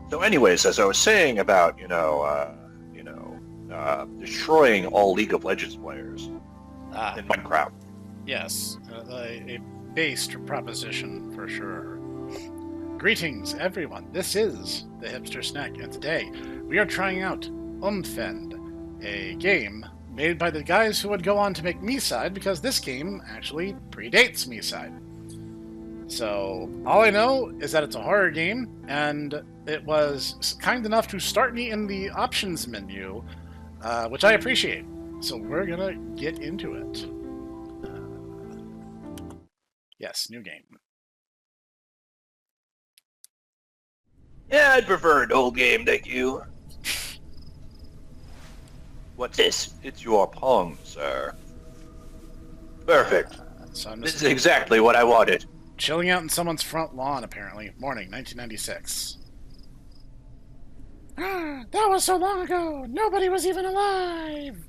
So, anyways, as I was saying about, destroying all League of Legends players Ah, in Minecraft. yes, a based proposition for sure. Greetings, everyone. This is the Hipster Snek, and today we are trying out Umfend, a game made by the guys who would go on to make MiSide, because this game actually predates MiSide. So all I know is that it's a horror game, and it was kind enough to start me in the options menu, which I appreciate. So we're gonna get into it. Yes, new game. Yeah, I'd prefer an old game, thank you. What's this? It's your Pong, sir. Perfect. So I'm This just is exactly what I wanted. chilling out in someone's front lawn, apparently. Morning, 1996. Ah, that was so long ago. Nobody was even alive.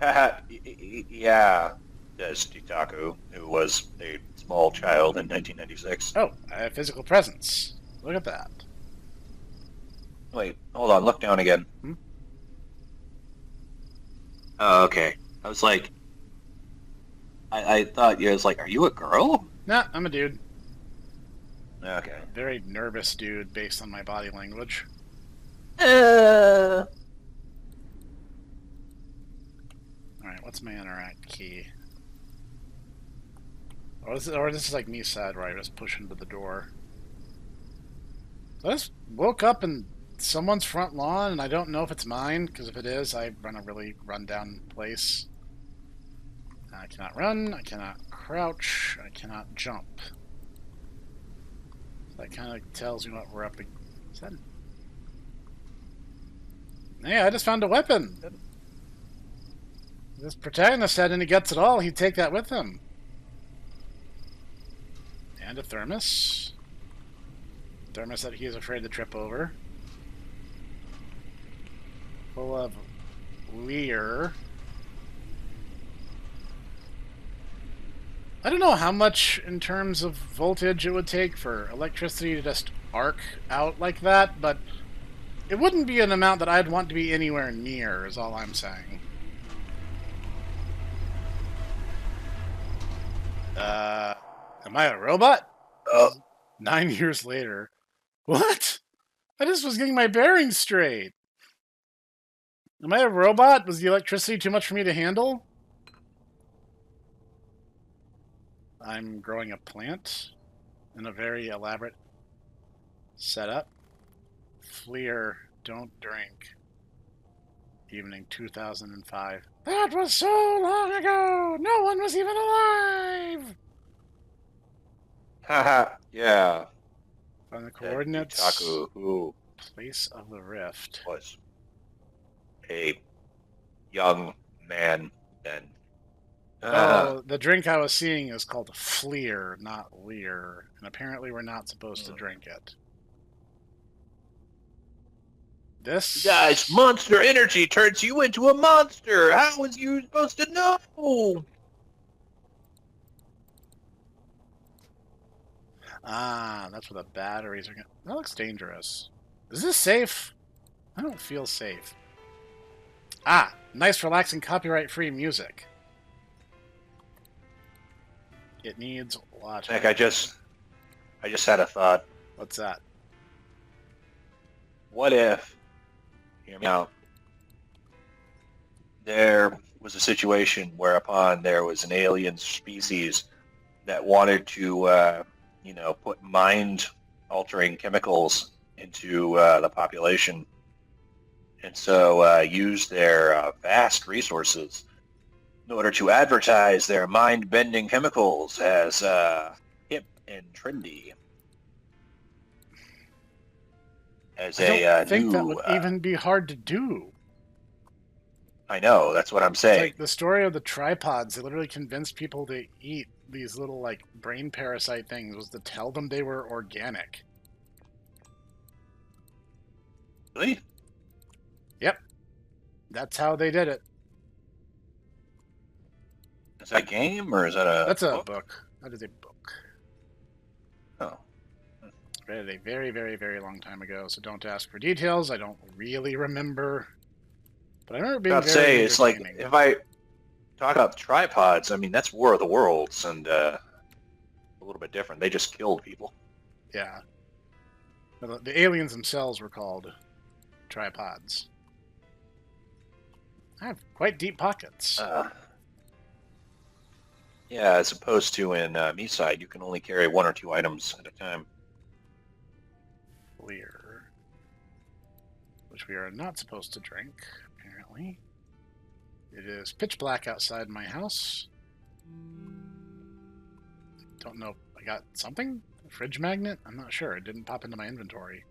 Haha, yeah, says Titaku, who was a small child in 1996. Oh, I have physical presence. Look at that. Wait, hold on, look down again. Hmm? Oh, okay. I was like, I thought you was like, are you a girl? Nah, I'm a dude. Okay. Very nervous dude based on my body language. Uh, Alright, what's my interact key? Or this is like me sad where I just push into the door. So I just woke up in someone's front lawn and I don't know if it's mine, because if it is, I run a really rundown place. I cannot run, I cannot crouch, I cannot jump. So that kind of tells me what we're up against. Is that... Yeah, I just found a weapon. This protagonist said, and he gets it all, he'd take that with him. And a thermos. Thermos that he is afraid to trip over. Full of leer. I don't know how much in terms of voltage it would take for electricity to just arc out like that, but it wouldn't be an amount that I'd want to be anywhere near, is all I'm saying. Am I a robot? oh, 9 years later. What? I just was getting my bearings straight. Am I a robot? Was the electricity too much for me to handle? I'm growing a plant in a very elaborate setup. Fleer, don't drink. Evening 2005. That was so long ago! No one was even alive! haha, yeah. Find the Said coordinates. Titaku, who Place of the rift. was a young man then. Oh, the drink I was seeing is called Fleer, not Leer. And apparently we're not supposed to drink it. This... Guys, monster energy turns you into a monster. How was you supposed to know? Ah, that's where the batteries are going. That looks dangerous. Is this safe? I don't feel safe. Ah, nice relaxing copyright-free music. It needs logic. Nick, I just had a thought. What's that? What if, hear me out, there was a situation whereupon there was an alien species that wanted to, put mind-altering chemicals into the population, and so use their vast resources in order to advertise their mind-bending chemicals as hip and trendy. As I don't think that would even be hard to do. I know, that's what I'm saying. It's like the story of the tripods. They literally convinced people to eat these little, like, brain parasite things was to tell them they were organic. Really? Yep. That's how they did it. Is that a game or is that a That's a book. That is a book. Oh. Read it a very, very, very long time ago, so don't ask for details. I don't really remember. But I remember being I'd very say it's like, entertaining. if I talk about tripods, I mean, that's War of the Worlds, and a little bit different. They just killed people. Yeah. The aliens themselves were called tripods. I have quite deep pockets. Yeah, as opposed to in MiSide, you can only carry 1 or 2 items at a time. Clear. Which we are not supposed to drink, apparently. It is pitch black outside my house. Don't know if I got something? A fridge magnet? I'm not sure. It didn't pop into my inventory.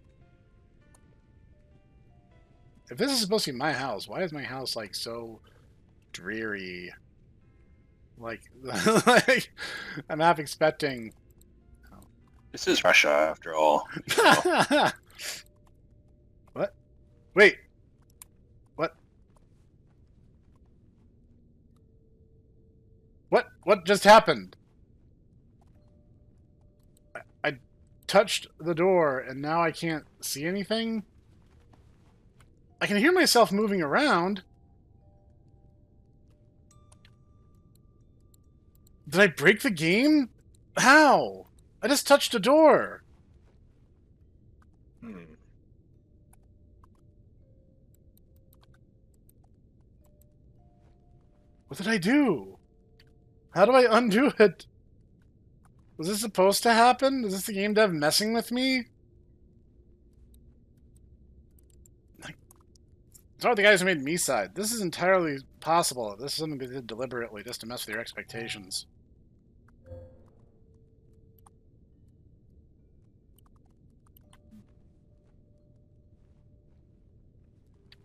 If this is supposed to be my house, why is my house, like, so dreary? Like, like I'm half expecting... This is Russia, after all. What? Wait. What? What just happened? I touched the door, and now I can't see anything? I can hear myself moving around. Did I break the game? How? I just touched a door. What did I do? How do I undo it? Was this supposed to happen? Is this the game dev messing with me? Sorry, the guys who made MiSide. This is entirely possible. This is something they did deliberately just to mess with your expectations.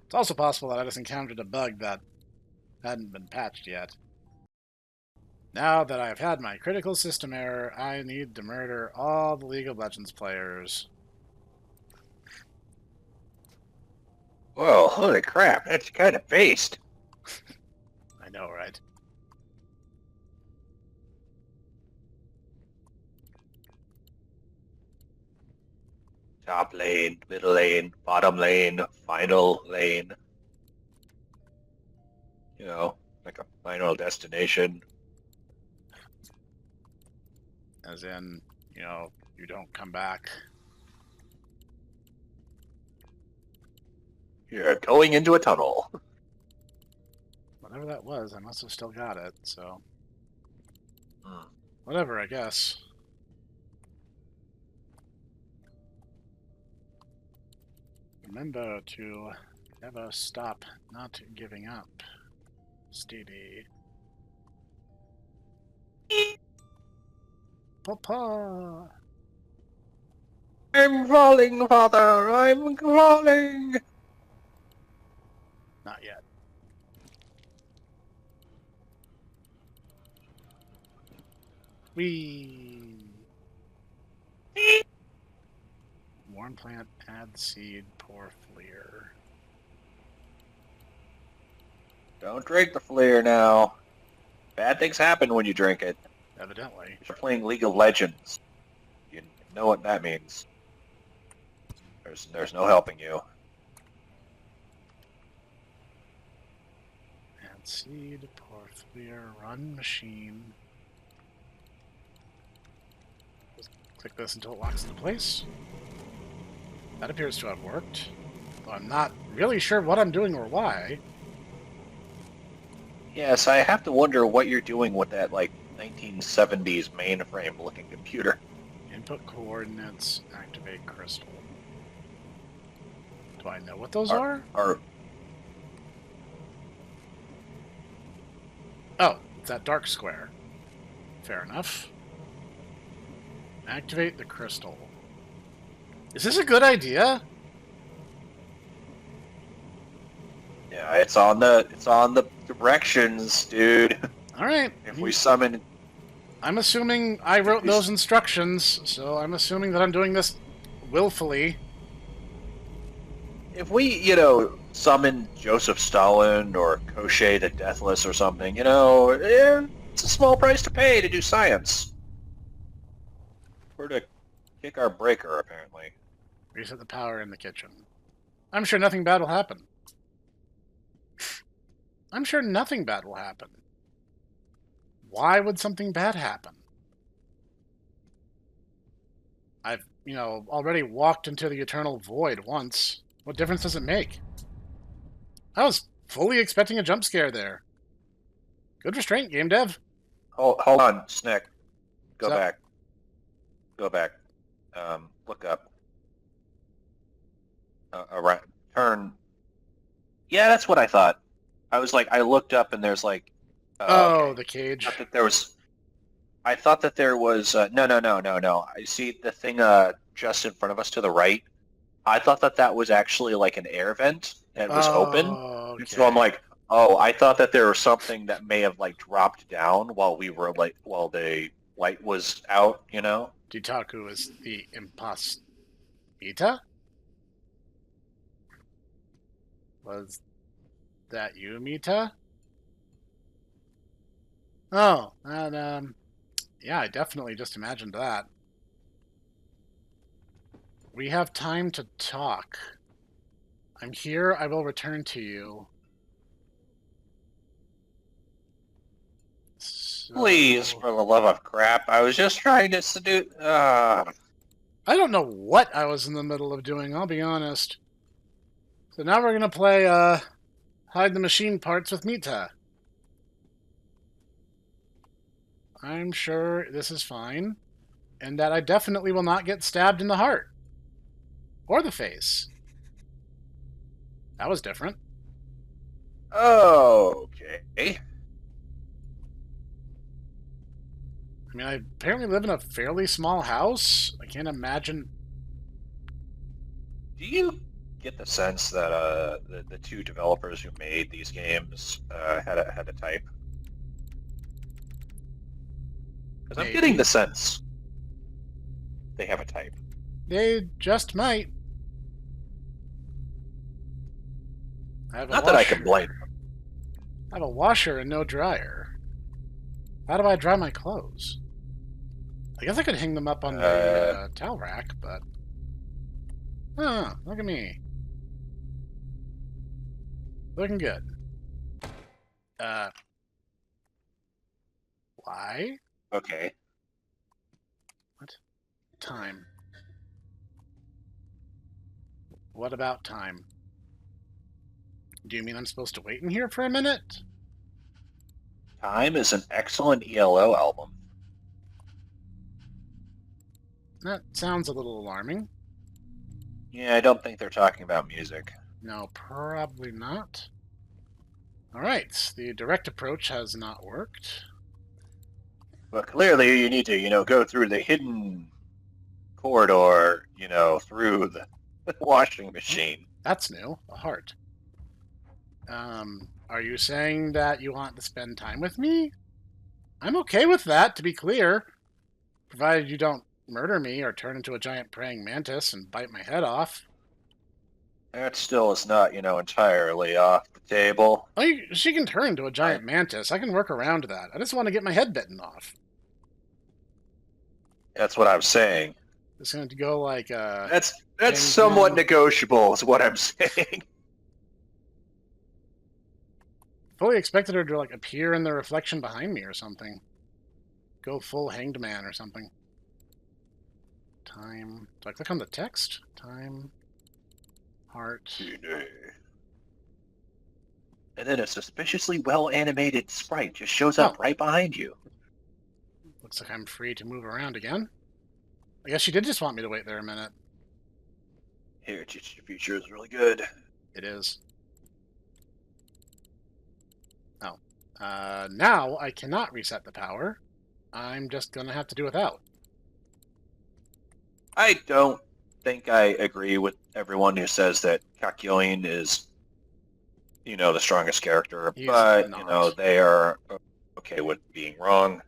It's also possible that I just encountered a bug that hadn't been patched yet. Now that I've had my critical system error, I need to murder all the League of Legends players. Whoa, holy crap, that's kind of based. I know, right? Top lane, middle lane, bottom lane, final lane. You know, like a final destination. As in, you know, you don't come back. You're going into a tunnel. Whatever that was, I must have still got it, so... Whatever, I guess. Remember to never stop not giving up. Steady. Papa! I'm falling, father! I'm falling! Not yet. Whee! Warm plant, add seed, pour fleer. Don't drink the fleer now. Bad things happen when you drink it. Evidently. You're playing League of Legends. You know what that means. There's no helping you. Add seed, pour fleer, run machine. Just click this until it locks into place. That appears to have worked. Though I'm not really sure what I'm doing or why. Yes, I have to wonder what you're doing with that, like, 1970s mainframe-looking computer. Input coordinates, activate crystal. Do I know what those are? Oh, it's that dark square. Fair enough. Activate the crystal. Is this a good idea? Yeah, it's on the directions, dude. All right. If we summon... I'm assuming I wrote those instructions, so I'm assuming that I'm doing this willfully. If we, summon Joseph Stalin or Koshé the Deathless or something, it's a small price to pay to do science. Or to kick our breaker, apparently. Reset the power in the kitchen. I'm sure nothing bad will happen. I'm sure nothing bad will happen. Why would something bad happen? I've, already walked into the eternal void once. What difference does it make? I was fully expecting a jump scare there. Good restraint, game dev. Hold on, Snek. Go So- back. Go back. Look up. Around. Turn. Yeah, that's what I thought. I was like, I looked up and there's like. Oh, Okay. the cage. I thought that there was. I thought that there was. No. I see the thing just in front of us to the right. I thought that that was actually like an air vent that was open. Okay. So I'm like, oh, I thought that there was something that may have like dropped down while we were like while the light was out, you know? Jitaku is the impostita? Was that you, Mita? Oh, and yeah, I definitely just imagined that. We have time to talk. I'm here. I will return to you. So... Please, for the love of crap, I was just trying to seduce. I don't know what I was in the middle of doing, I'll be honest. So now we're gonna play hide the machine parts with Mita. I'm sure this is fine, and that I definitely will not get stabbed in the heart. Or the face. That was different. Okay. I mean, I apparently live in a fairly small house. I can't imagine... Do you get the sense that the two developers who made these games had a type? Because I'm getting the sense they have a type. They just might. Not that I can blame them. I have a washer and no dryer. How do I dry my clothes? I guess I could hang them up on the towel rack, but... Oh, look at me. Looking good. Why? Okay. What? Time. What about time? Do you mean I'm supposed to wait in here for a minute? Time is an excellent ELO album. That sounds a little alarming. Yeah, I don't think they're talking about music. No, probably not. Alright, the direct approach has not worked. But clearly you need to, go through the hidden corridor, through the washing machine. That's new. A heart. Are you saying that you want to spend time with me? I'm okay with that, to be clear. Provided you don't murder me or turn into a giant praying mantis and bite my head off. That still is not, entirely off the table. Well, she can turn into a giant mantis. I can work around that. I just want to get my head bitten off. That's what I'm saying. It's going to go like... That's somewhat negotiable, is what I'm saying. Fully expected her to, appear in the reflection behind me or something. Go full hanged man or something. Time... Do I click on the text? Time... Heart... And then a suspiciously well-animated sprite just shows up right behind you. Looks like I'm free to move around again. I guess she did just want me to wait there a minute. Heritage Future is really good. It is. Oh. Now I cannot reset the power. I'm just gonna have to do without. I don't think I agree with everyone who says that Kakyoin is, the strongest character, but, they are okay with being wrong,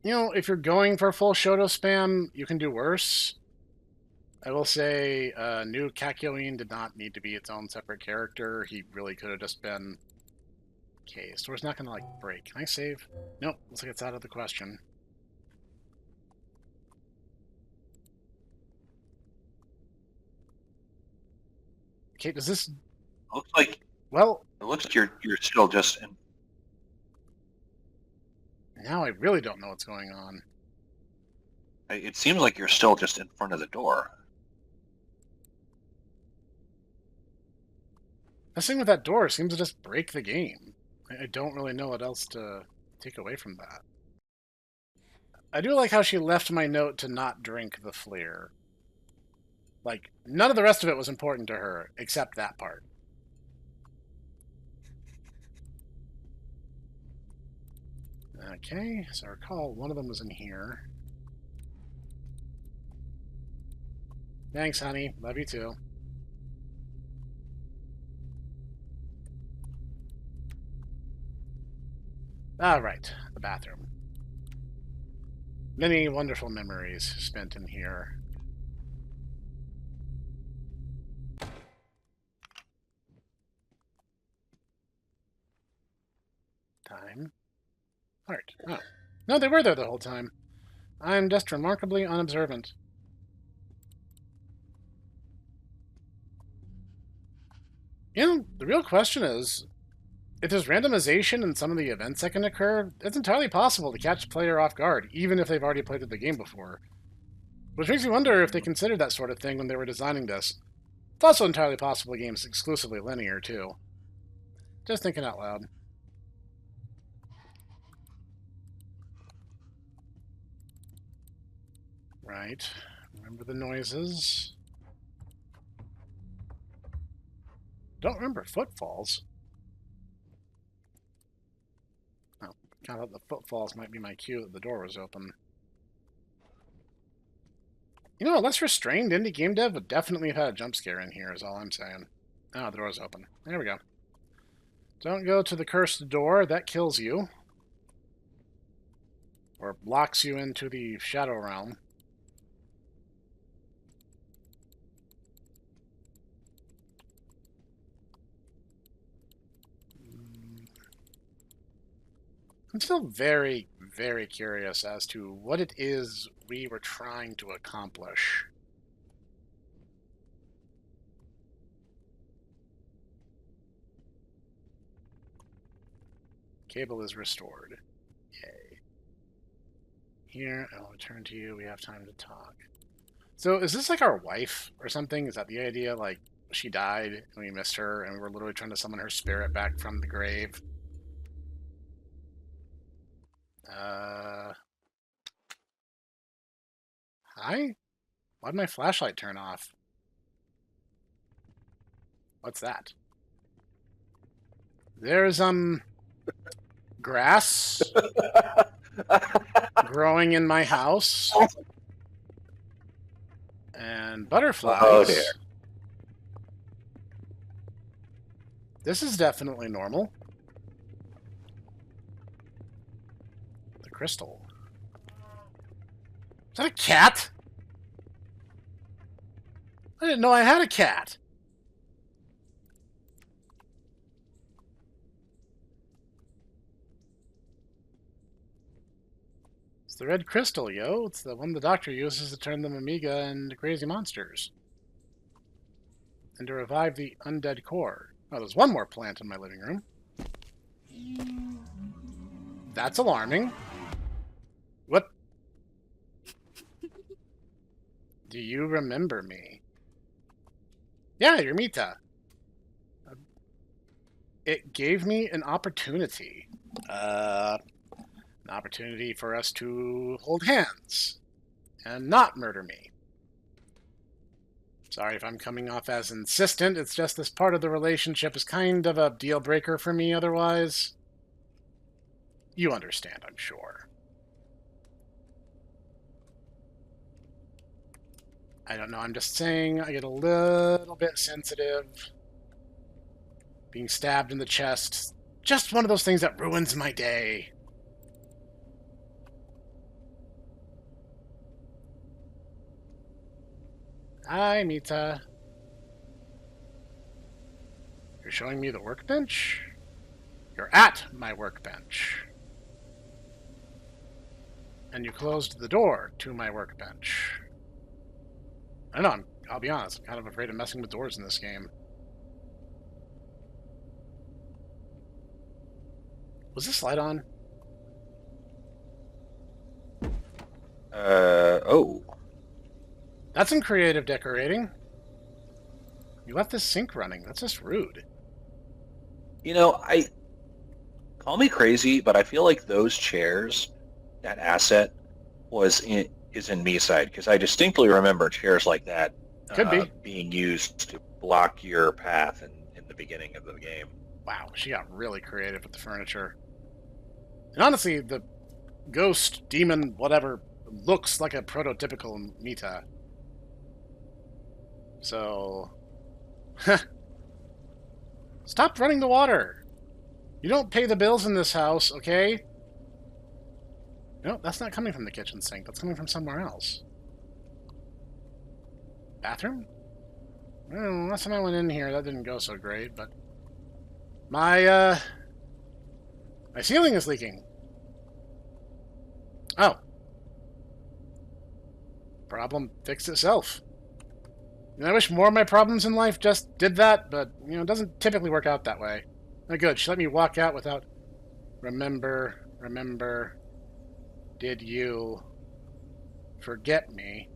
If you're going for full Shoto spam, you can do worse. I will say, new Kakyoin did not need to be its own separate character. He really could have just been... Okay, store's not gonna, break. Can I save? Nope, looks like it's out of the question. Okay, does this... Looks like Well, it looks like you're still just in. now I really don't know what's going on. It seems like you're still just in front of the door. This thing with that door seems to just break the game. I don't really know what else to take away from that. I do like how she left my note to not drink the Fleer. Like, none of the rest of it was important to her, except that part. Okay, so I recall one of them was in here. Thanks, honey. Love you too. Ah, right. The bathroom. Many wonderful memories spent in here. Time. Heart. Oh. No, they were there the whole time. I'm just remarkably unobservant. You know, the real question is, if there's randomization in some of the events that can occur, it's entirely possible to catch a player off guard, even if they've already played the game before. Which makes me wonder if they considered that sort of thing when they were designing this. It's also entirely possible the game's exclusively linear, too. Just thinking out loud. Right. Remember the noises. Don't remember footfalls. Oh, kind of thought the footfalls might be my cue that the door was open. You know, a less restrained indie game dev would definitely have had a jump scare in here, is all I'm saying. Oh, the door's open. There we go. Don't go to the cursed door. That kills you. Or locks you into the shadow realm. I'm still very, very curious as to what it is we were trying to accomplish. Cable is restored. Yay. Here, I'll return to you. We have time to talk. So, is this like our wife or something? Is that the idea? Like, she died and we missed her and we were literally trying to summon her spirit back from the grave? Hi? Why'd my flashlight turn off? What's that? There's, grass growing in my house. And butterflies. Oh, dear. This is definitely normal. The crystal. Is that a cat? I didn't know I had a cat. It's the red crystal, yo. It's the one the doctor uses to turn them Amiga into crazy monsters. And to revive the undead core. Oh, there's one more plant in my living room. That's alarming. What? Do you remember me? Yeah, you're Mita. It gave me an opportunity. An opportunity for us to hold hands and not murder me. Sorry if I'm coming off as insistent. It's just this part of the relationship is kind of a deal breaker for me otherwise. You understand, I'm sure. I don't know, I'm just saying I get a little bit sensitive. Being stabbed in the chest. Just one of those things that ruins my day. Hi, Mita. You're showing me the workbench? You're at my workbench. And you closed the door to my workbench. I don't know, I'll be honest, I'm kind of afraid of messing with doors in this game. Was this light on? Oh. That's some creative decorating. You left this sink running. That's just rude. You know, I call me crazy, but I feel like those chairs, that asset, is in MiSide because I distinctly remember chairs like that Could be. being used to block your path in the beginning of the game. Wow, she got really creative with the furniture. And honestly, the ghost, demon, whatever, looks like a prototypical Mita. So... Stop running the water! You don't pay the bills in this house, okay? No, that's not coming from the kitchen sink. That's coming from somewhere else. Bathroom? Well, last time I went in here, that didn't go so great, but... My ceiling is leaking. Oh. Problem fixed itself. And I wish more of my problems in life just did that, but, you know, it doesn't typically work out that way. Oh, good. She let me walk out without... Remember, did you forget me?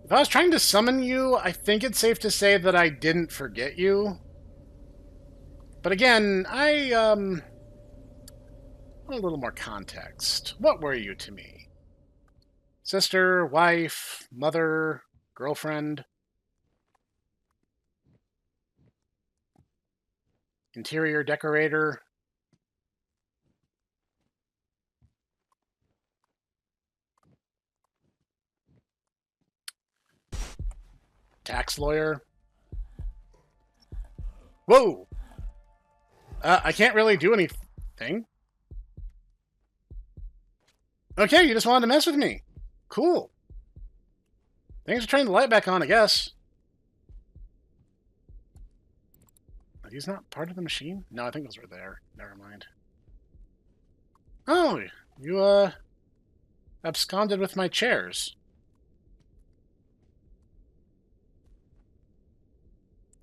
If I was trying to summon you, I think it's safe to say that I didn't forget you. But again, I want a little more context. What were you to me? Sister, wife, mother, girlfriend? Interior decorator? Tax lawyer? Whoa! I can't really do anything. Okay, you just wanted to mess with me. Cool. Thanks for turning the light back on, I guess. Are these not part of the machine? No, I think those were there. Never mind. Oh, you, absconded with my chairs.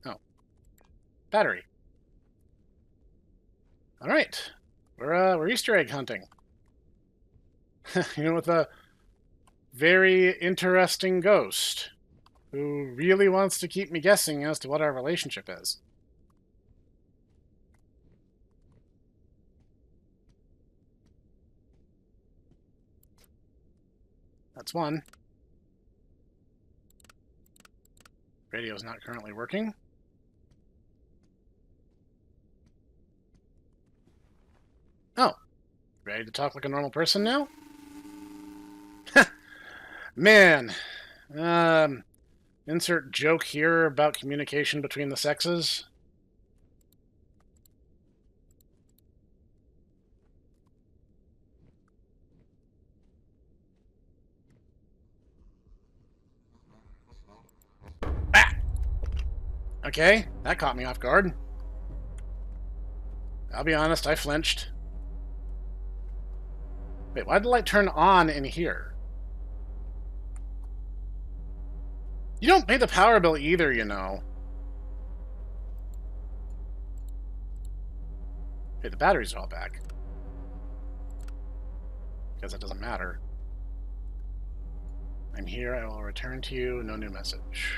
Oh. Battery. Alright. We're Easter egg hunting. You know, with a very interesting ghost who really wants to keep me guessing as to what our relationship is. That's one. Radio's not currently working. Oh. Ready to talk like a normal person now? Man. Insert joke here about communication between the sexes. Ah! Okay, that caught me off guard. I'll be honest, I flinched. Wait, why did the light turn on in here? You don't pay the power bill either, you know. Okay, the batteries are all back. Because that doesn't matter. I'm here, I will return to you, no new message.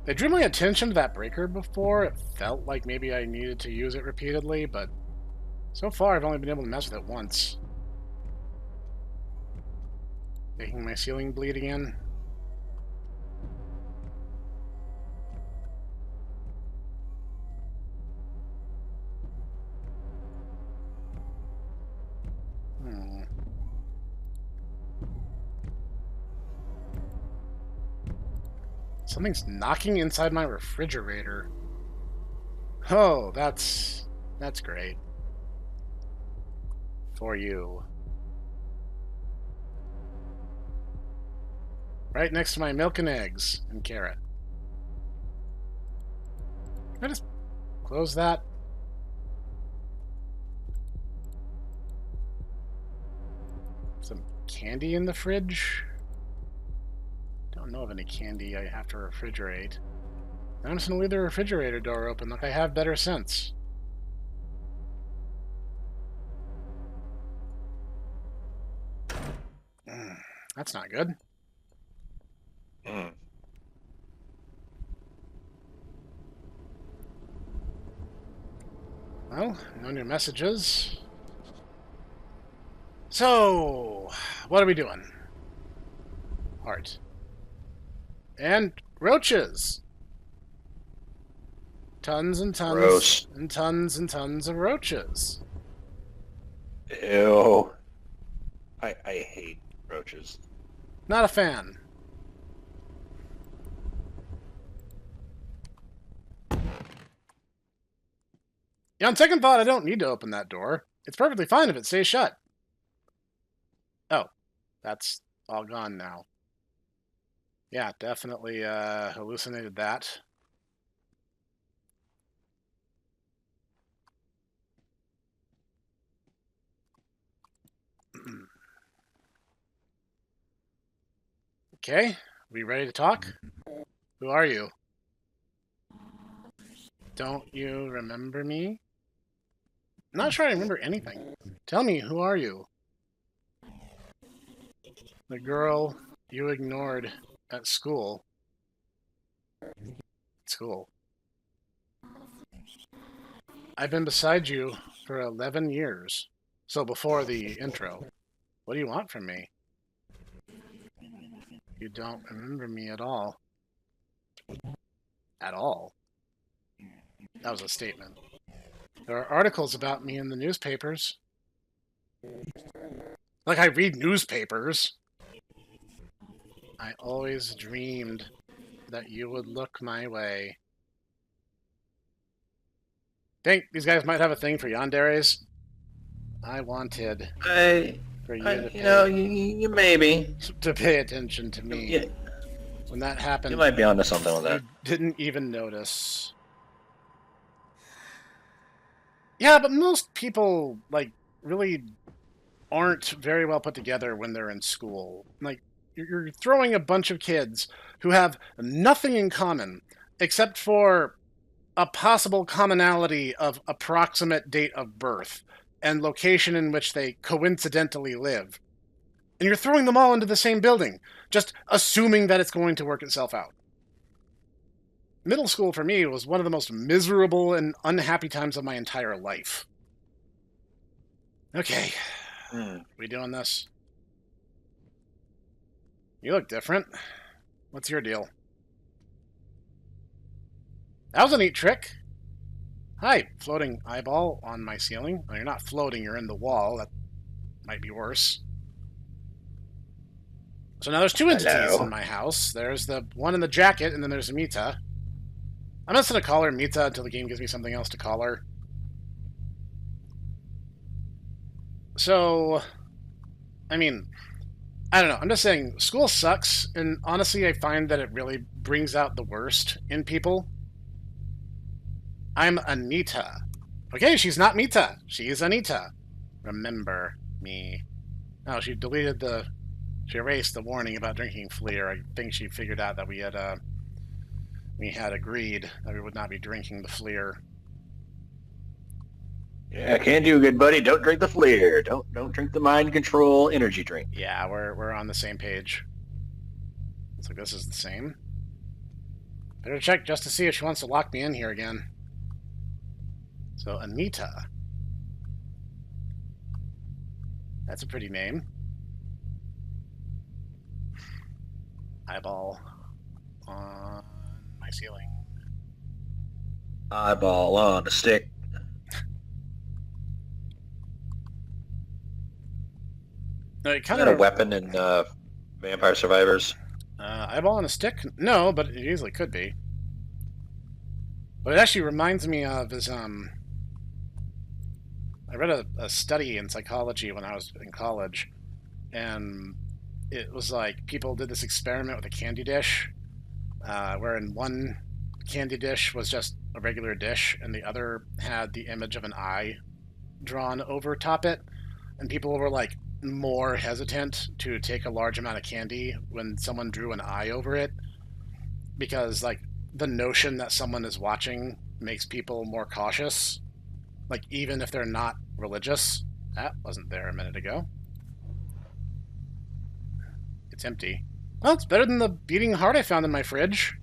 They drew my attention to that breaker before. It felt like maybe I needed to use it repeatedly, but so far I've only been able to mess with it once. Making my ceiling bleed again. Something's knocking inside my refrigerator. Oh, that's great. For you. Right next to my milk and eggs and carrot. Can I just close that. Some candy in the fridge? Don't know of any candy I have to refrigerate. I'm just gonna leave the refrigerator door open like I have better sense. That's not good. Well, no new messages. So, what are we doing? Heart. And roaches! Tons and tons Gross. and tons and tons of roaches. Ew. I hate roaches. Not a fan. Yeah, on second thought, I don't need to open that door. It's perfectly fine if it stays shut. Oh, that's all gone now. Yeah, definitely hallucinated that. Okay, we ready to talk? Who are you? Don't you remember me? I'm not sure I remember anything. Tell me, who are you? The girl you ignored at school. School. I've been beside you for 11 years. So before the intro. What do you want from me? You don't remember me at all. At all? That was a statement. There are articles about me in the newspapers. Like I read newspapers. I always dreamed that you would look my way. Think these guys might have a thing for yanderes? I wanted for you you maybe to pay attention to me. Yeah. When that happened, You might be onto something with that. You didn't even notice. Yeah, but most people like really aren't very well put together when they're in school. Like you're throwing a bunch of kids who have nothing in common except for a possible commonality of approximate date of birth and location in which they coincidentally live. And you're throwing them all into the same building, just assuming that it's going to work itself out. Middle school for me was one of the most miserable and unhappy times of my entire life. Okay. We doing this? You look different. What's your deal? That was a neat trick. Hi, floating eyeball on my ceiling. Well, you're not floating, you're in the wall. That might be worse. So now there's two entities in my house. There's the one in the jacket, and then there's Mita. I'm just going to call her Mita until the game gives me something else to call her. So, I mean, I don't know. I'm just saying, school sucks, and honestly, I find that it really brings out the worst in people. I'm Anita. Okay, she's not Mita. She's Anita. Remember me. Oh, she deleted the... She erased the warning about drinking Fleer. I think she figured out that we had agreed that we would not be drinking the Fleer. Yeah, can do, good buddy. Don't drink the Fleer. Don't drink the mind control energy drink. Yeah, we're on the same page. Looks like this is the same. Better check just to see if she wants to lock me in here again. So, Anita. That's a pretty name. Eyeball on my ceiling. Eyeball on a stick. No, it kind Is that of a weapon in Vampire Survivors? Eyeball on a stick? No, but it easily could be. What it actually reminds me of is I read a study in psychology when I was in college, and it was like people did this experiment with a candy dish, where in one candy dish was just a regular dish, and the other had the image of an eye drawn over top it, and people were like more hesitant to take a large amount of candy when someone drew an eye over it, because like the notion that someone is watching makes people more cautious, like even if they're not religious. That wasn't there a minute ago. It's empty. Well, it's better than the beating heart I found in my fridge.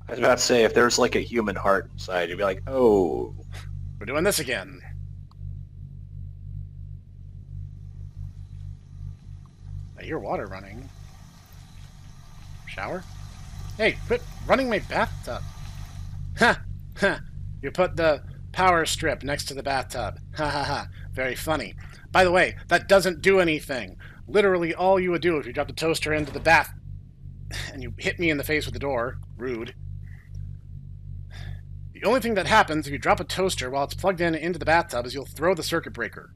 I was about to say, if there's like a human heart inside, you'd be like, oh. We're doing this again. I hear water running. Shower? Hey, quit running my bathtub. Ha! Ha! You put the power strip next to the bathtub. Ha ha ha. Very funny. By the way, that doesn't do anything. Literally all you would do if you dropped a toaster into the bath and you hit me in the face with the door. Rude. The only thing that happens if you drop a toaster while it's plugged in into the bathtub is you'll throw the circuit breaker.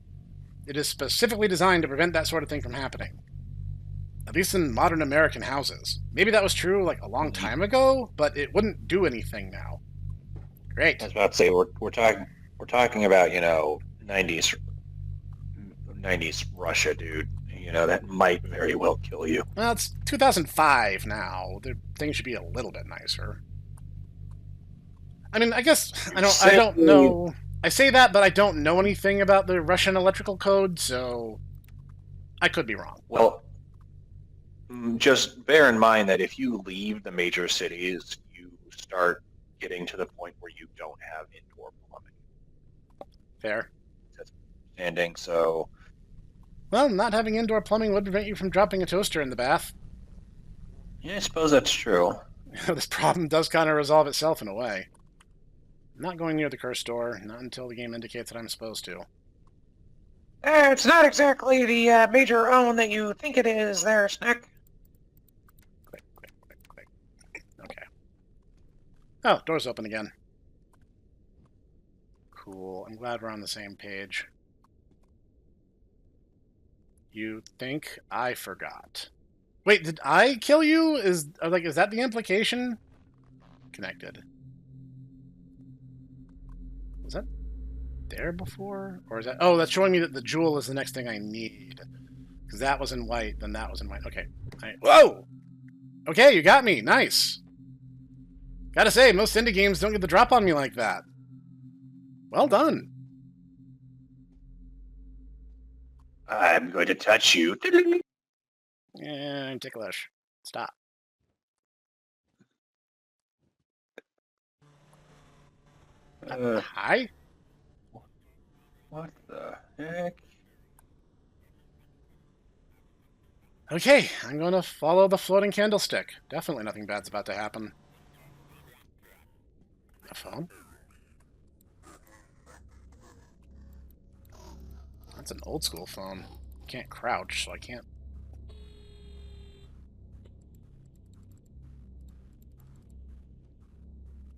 It is specifically designed to prevent that sort of thing from happening. At least in modern American houses. Maybe that was true like a long time ago, but it wouldn't do anything now. Great. I was about to say, we're talking about, 90s Russia, dude. That might very well kill you. Well, it's 2005 now. Things should be a little bit nicer. I mean, I guess I don't know. I say that, but I don't know anything about the Russian electrical code, so I could be wrong. Well, just bear in mind that if you leave the major cities, you start getting to the point where you don't have indoor plumbing. Fair. That's understanding, so... Well, not having indoor plumbing would prevent you from dropping a toaster in the bath. Yeah, I suppose that's true. This problem does kind of resolve itself in a way. I'm not going near the cursed door, not until the game indicates that I'm supposed to. It's not exactly the major own that you think it is there, Snek. Click, click, click, click. Okay. Oh, door's open again. Cool. I'm glad we're on the same page. You think I forgot. Wait, did I kill you? Is that the implication? Connected. Was that there before? Or is that... Oh, that's showing me that the jewel is the next thing I need. Because that was in white, then that was in white. Okay. Whoa! Okay, you got me. Nice. Gotta say, most indie games don't get the drop on me like that. Well done. I'm going to touch you. Yeah, I'm ticklish. Stop. Hi? What the heck? Okay, I'm going to follow the floating candlestick. Definitely nothing bad's about to happen. A phone? That's an old school phone. Can't crouch, so I can't...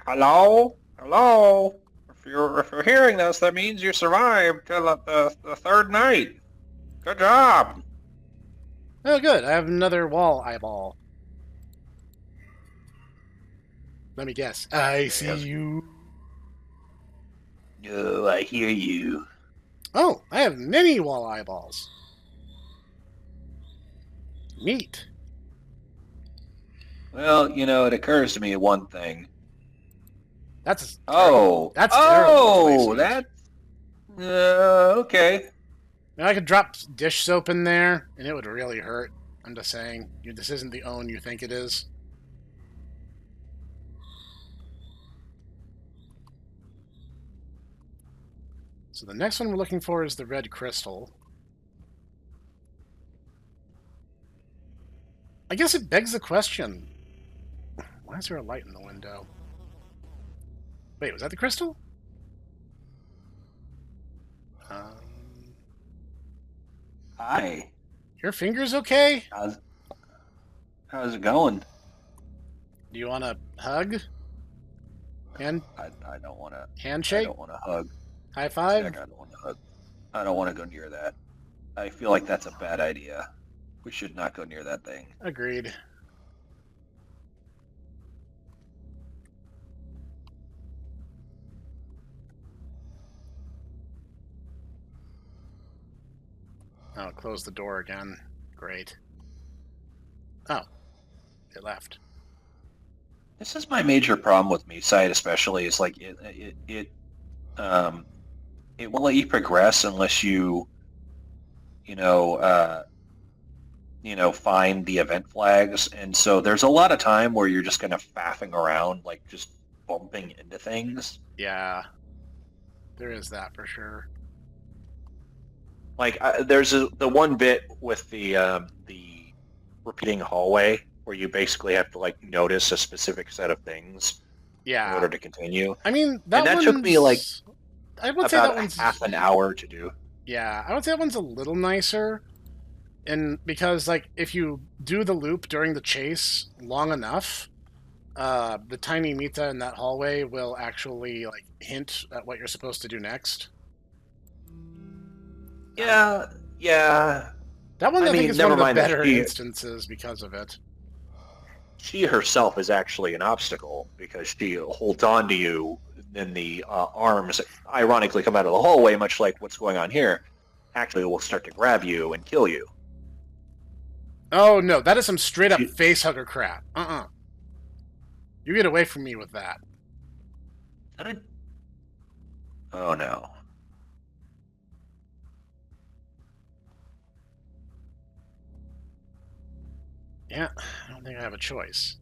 Hello? Hello? If you're hearing this, that means you survived till the third night. Good job. Oh, good. I have another wall eyeball. Let me guess. I see you. Oh, I hear you. Oh, I have many wall eyeballs. Neat. Well, it occurs to me one thing. That's terrible. That's terrible. Oh, that's... okay. Now I could drop dish soap in there, and it would really hurt. I'm just saying, this isn't the own you think it is. So the next one we're looking for is the red crystal. I guess it begs the question. Why is there a light in the window? Wait, was that the crystal? Hi. Your finger's okay? How's it going? Do you want a hug? I don't want to... Handshake? I don't want to hug. High five? Heck, I don't want to hug. I don't want to go near that. I feel like that's a bad idea. We should not go near that thing. Agreed. Oh, close the door again. Great. Oh, it left. This is my major problem with MiSide, especially, is like it won't let you progress unless you know, uh, find the event flags. And so there's a lot of time where you're just kind of faffing around, like just bumping into things. Yeah, there is that for sure. Like there's the one bit with the repeating hallway where you basically have to like notice a specific set of things in Yeah. order to continue. I mean, And that that took me like one's... I would say that about one's... half an hour to do. Yeah, I would say that one's a little nicer. And because, like, if you do the loop during the chase long enough, the tiny Mita in that hallway will actually, like, hint at what you're supposed to do next. Yeah, yeah. That one, I think, mean, is one of never the mind that better instances because of it. she herself is actually an obstacle because she holds on to you. Then the arms, ironically, come out of the hallway, much like what's going on here. Actually, will start to grab you and kill you. Oh, no, that is some straight-up She- facehugger crap. You get away from me with that. Oh, no. Yeah, I don't think I have a choice.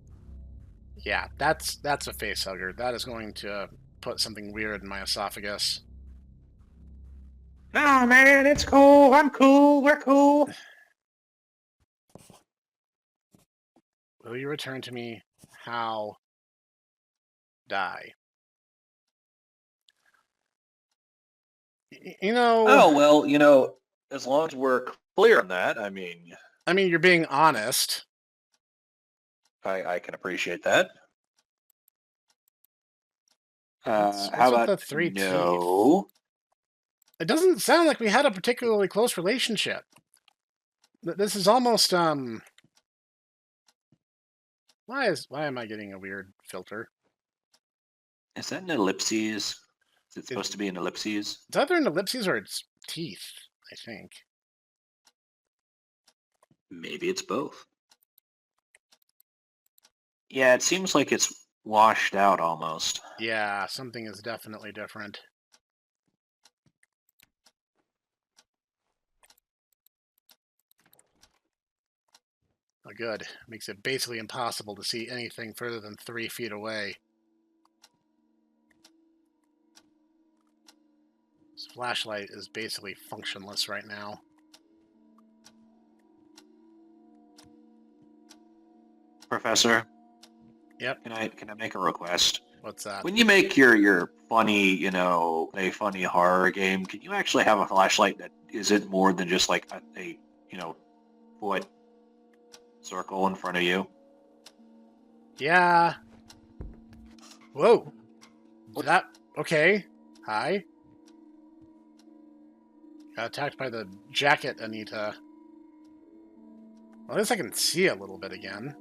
Yeah, that's a facehugger. That is going to put something weird in my esophagus. No, man, it's cool. I'm cool. We're cool. Will you return to me? How? Die. You know... Oh, well, as long as we're clear on that, I mean, you're being honest. I can appreciate that. What's How with about the 3 no? teeth? It doesn't sound like we had a particularly close relationship. This is almost, Why am I getting a weird filter? Is that an ellipses? Is it supposed to be an ellipses? It's either an ellipses or it's teeth, I think. Maybe it's both. Yeah, it seems like it's washed out almost. Yeah, something is definitely different. Oh, good. Makes it basically impossible to see anything further than 3 feet away. This flashlight is basically functionless right now. Professor? Yep. Can I make a request? What's that? When you make your funny, a funny horror game, can you actually have a flashlight that isn't more than just like a foot circle in front of you? Yeah. Whoa. That... Okay. Hi. Got attacked by the jacket, Anita. Well, at least I can see a little bit again.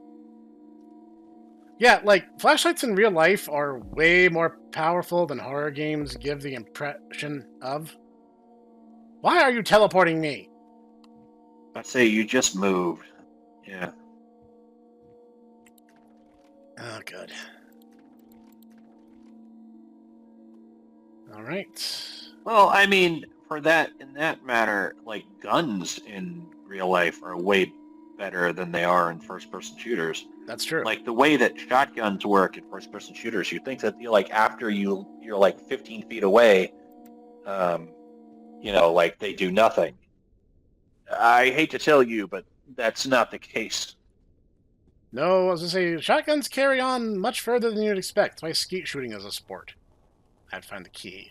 Yeah, like, flashlights in real life are way more powerful than horror games give the impression of. Why are you teleporting me? I'd say you just moved. Yeah. Oh, good. All right. Well, I mean, in that matter, like guns in real life are way better than they are in first-person shooters. That's true. Like the way that shotguns work in first-person shooters, you think that after you're like 15 feet away, like they do nothing. I hate to tell you, but that's not the case. No, I was going to say, shotguns carry on much further than you'd expect. That's why skeet shooting is a sport. I'd find the key.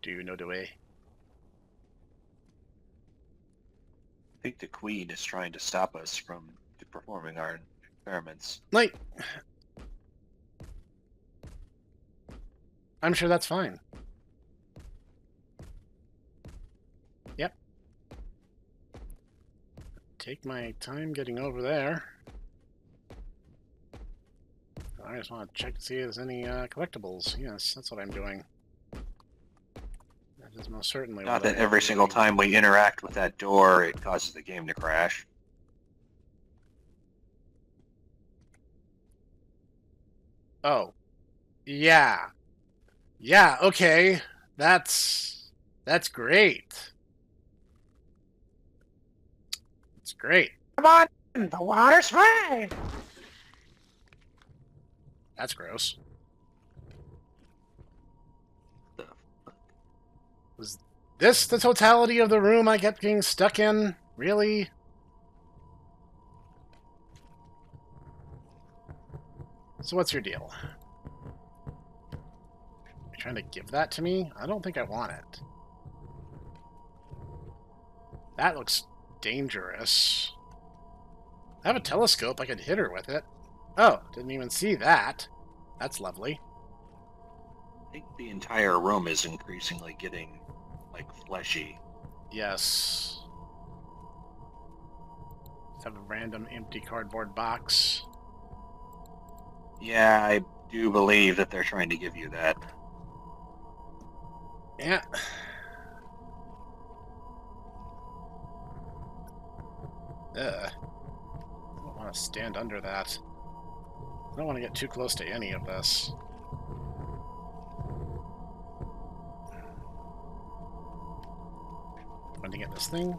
Do you know the way? I think the Queen is trying to stop us from performing our experiments. Like, I'm sure that's fine. Yep. Take my time getting over there. I just want to check to see if there's any collectibles. Yes, that's what I'm doing. That is most certainly Not what that I every am single doing. time we interact with that door, it causes the game to crash. Oh, yeah. Yeah, okay. That's great. It's great. Come on, the water's fine. That's gross. Was this the totality of the room I kept getting stuck in? Really? So what's your deal? You trying to give that to me? I don't think I want it. That looks dangerous. I have a telescope. I could hit her with it. Oh, didn't even see that. That's lovely. I think the entire room is increasingly getting, like, fleshy. Yes. Let's have a random empty cardboard box. Yeah, I do believe that they're trying to give you that. Yeah. I don't want to stand under that. I don't want to get too close to any of this. Pointing at this thing.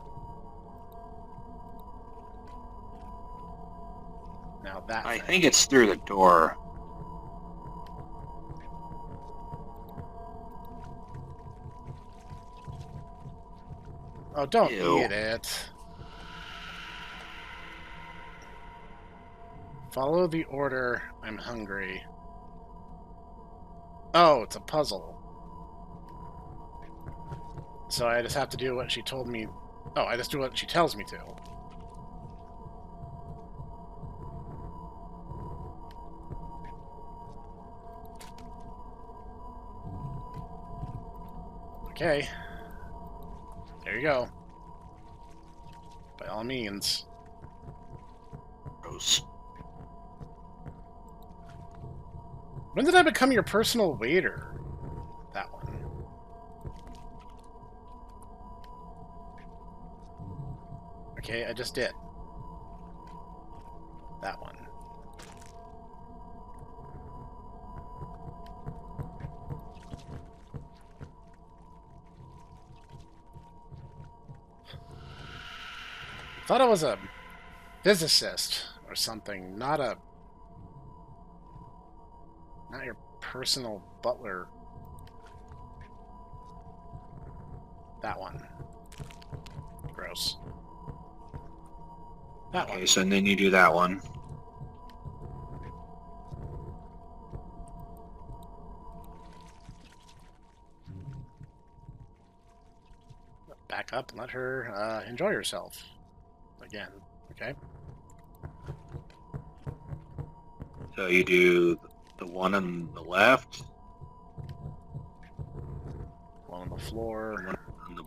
Now that I thing. think it's through the door. Oh, don't Ew. eat it. Follow the order. I'm hungry. Oh, it's a puzzle. So I just have to do what she told me. Oh, I just do what she tells me to. Okay. There you go. By all means. Gross. When did I become your personal waiter? That one. Okay, I just did. That one. Thought I was a physicist or something, not your personal butler. That one. Gross. That Okay, one. so then you do that one. Back up and let her enjoy herself. Again. Okay? So you do the one on the left, One on the floor. one on the...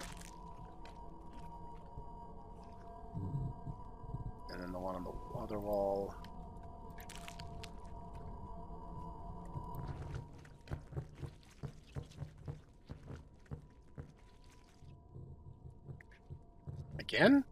And then the one on the other wall. Again?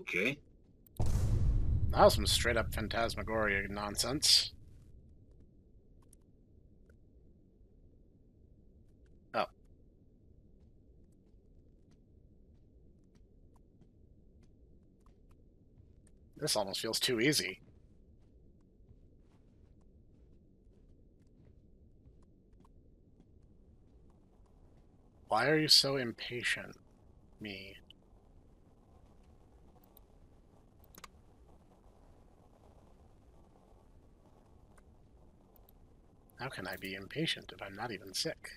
Okay. That was some straight up phantasmagoria nonsense. Oh. This almost feels too easy. Why are you so impatient, me? How can I be impatient if I'm not even sick?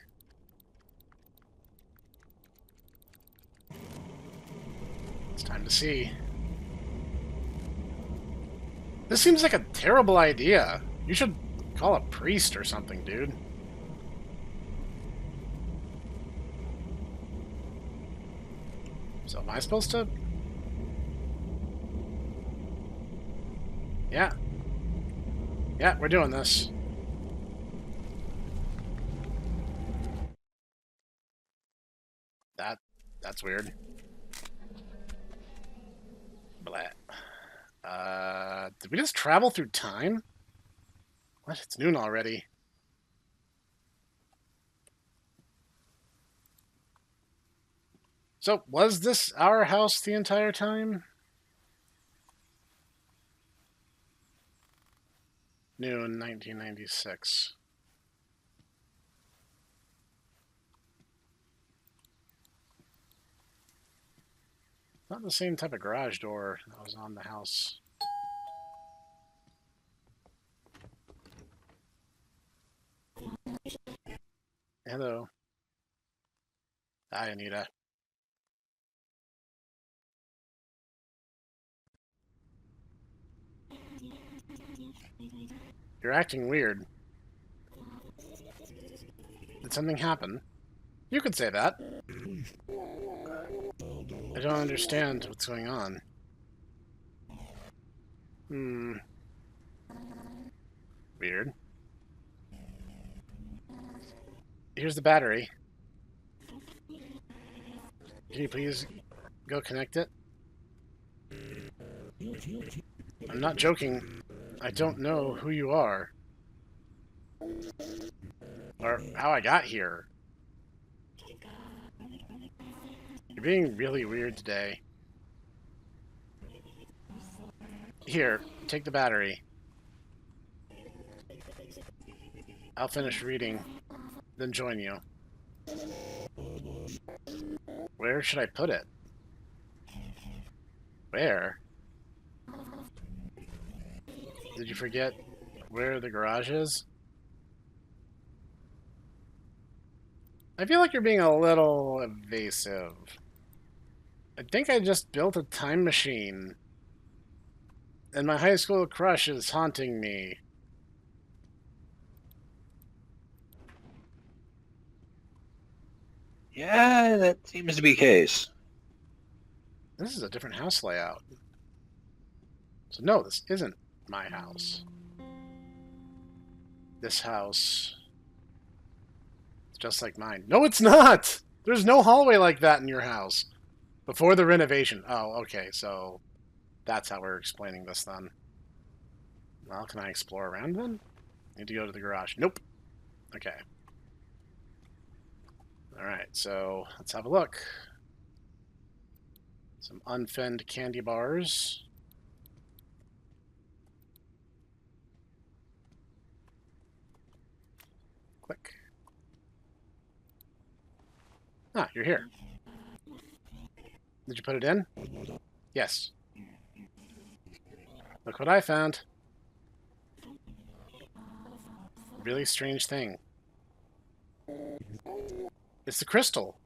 It's time to see. This seems like a terrible idea. You should call a priest or something, dude. So am I supposed to... Yeah. Yeah, we're doing this. That's weird. Blah. Did we just travel through time? What? It's noon already. So, was this our house the entire time? Noon, 1996. Not the same type of garage door that was on the house. Hello. Hi, Anita. You're acting weird. Did something happen? You could say that. I don't understand what's going on. Weird. Here's the battery. Can you please go connect it? I'm not joking. I don't know who you are. Or how I got here. You're being really weird today. Here, take the battery. I'll finish reading, then join you. Where should I put it? Where? Did you forget where the garage is? I feel like you're being a little evasive. I think I just built a time machine. And my high school crush is haunting me. Yeah, that seems to be the case. This is a different house layout. So no, this isn't my house. This house is just like mine. No, it's not! There's no hallway like that in your house. Before the renovation. Oh, okay, so that's how we're explaining this then. Well, can I explore around then? Need to go to the garage. Nope. Okay. Alright, so let's have a look. Some Umfend candy bars. Click. Ah, you're here. Did you put it in? Yes. Look what I found. Really strange thing. It's the crystal.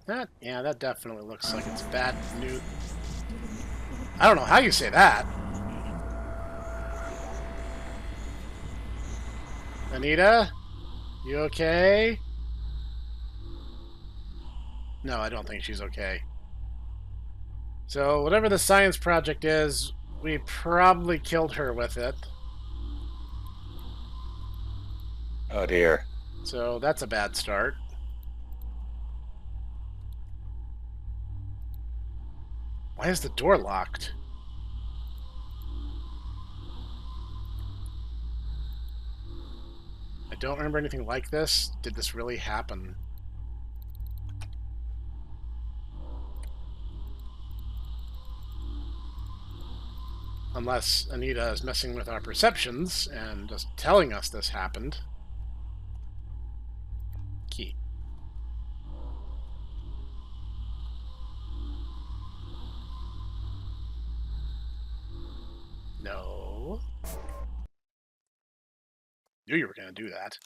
Yeah, that definitely looks like it's bad news. I don't know how you say that. Anita? You okay? No, I don't think she's okay. So, whatever the science project is, we probably killed her with it. Oh dear. So, that's a bad start. Why is the door locked? I don't remember anything like this. Did this really happen? Unless Anita is messing with our perceptions and just telling us this happened. Key. So... Knew you were going to do that.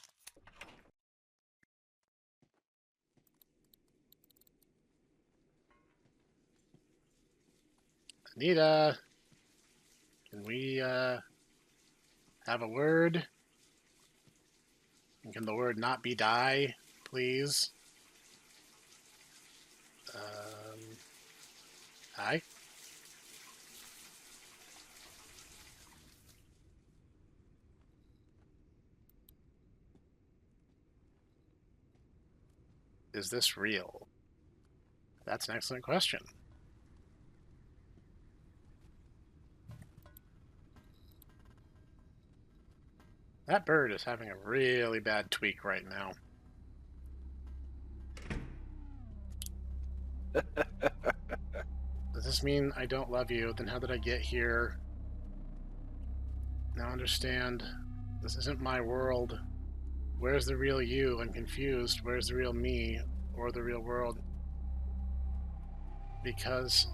Anita, can we have a word? And can the word not be die, please? Hi? Is this real? That's an excellent question. That bird is having a really bad tweak right now. Does this mean I don't love you? Then how did I get here? Now understand, this isn't my world. Where's the real you? I'm confused. Where's the real me? Or the real world? Because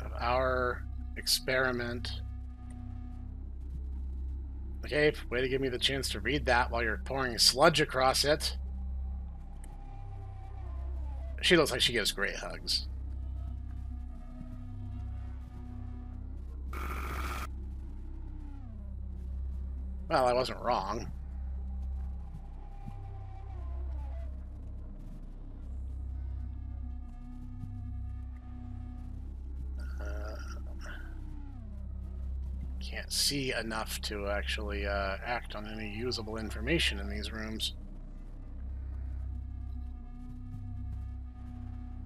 of our experiment. Okay, way to give me the chance to read that while you're pouring sludge across it. She looks like she gives great hugs. Well, I wasn't wrong. Can't see enough to actually act on any usable information in these rooms.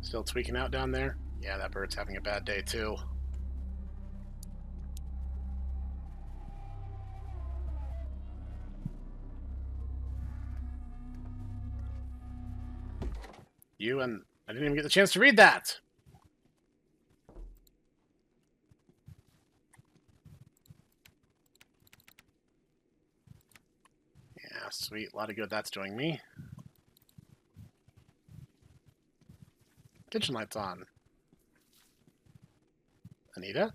Still tweaking out down there? Yeah, that bird's having a bad day too. You and... I didn't even get the chance to read that! Yeah, sweet. A lot of good that's doing me. Kitchen light's on. Anita?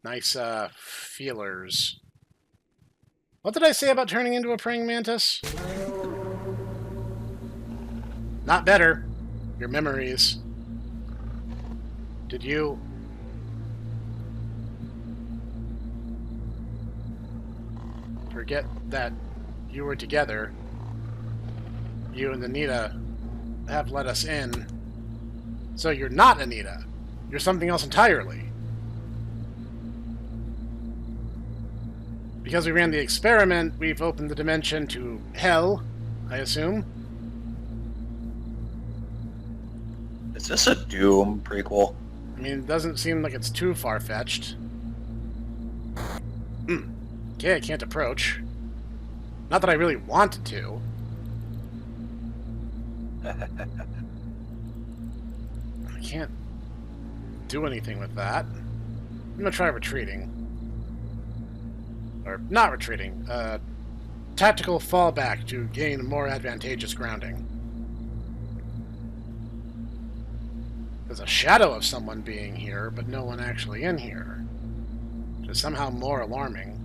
Nice, feelers. What did I say about turning into a praying mantis? Not better. Your memories. Did you... forget that you were together? You and Anita have let us in. So you're not Anita. You're something else entirely. Because we ran the experiment, we've opened the dimension to hell, I assume. Is this a Doom prequel? I mean, it doesn't seem like it's too far-fetched. Okay, I can't approach. Not that I really wanted to. I can't do anything with that. I'm gonna try retreating. Or not retreating. Tactical fallback to gain more advantageous grounding. There's a shadow of someone being here, but no one actually in here. Which is somehow more alarming.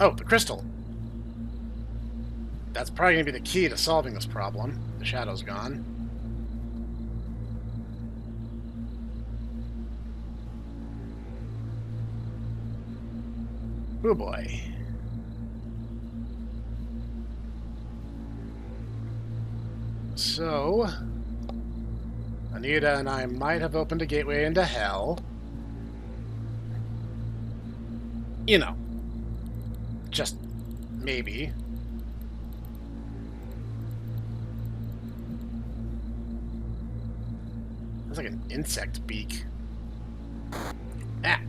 Oh, the crystal. That's probably going to be the key to solving this problem. The shadow's gone. Oh boy. So, Anita and I might have opened a gateway into hell. You know. Just maybe. That's like an insect beak. Ah.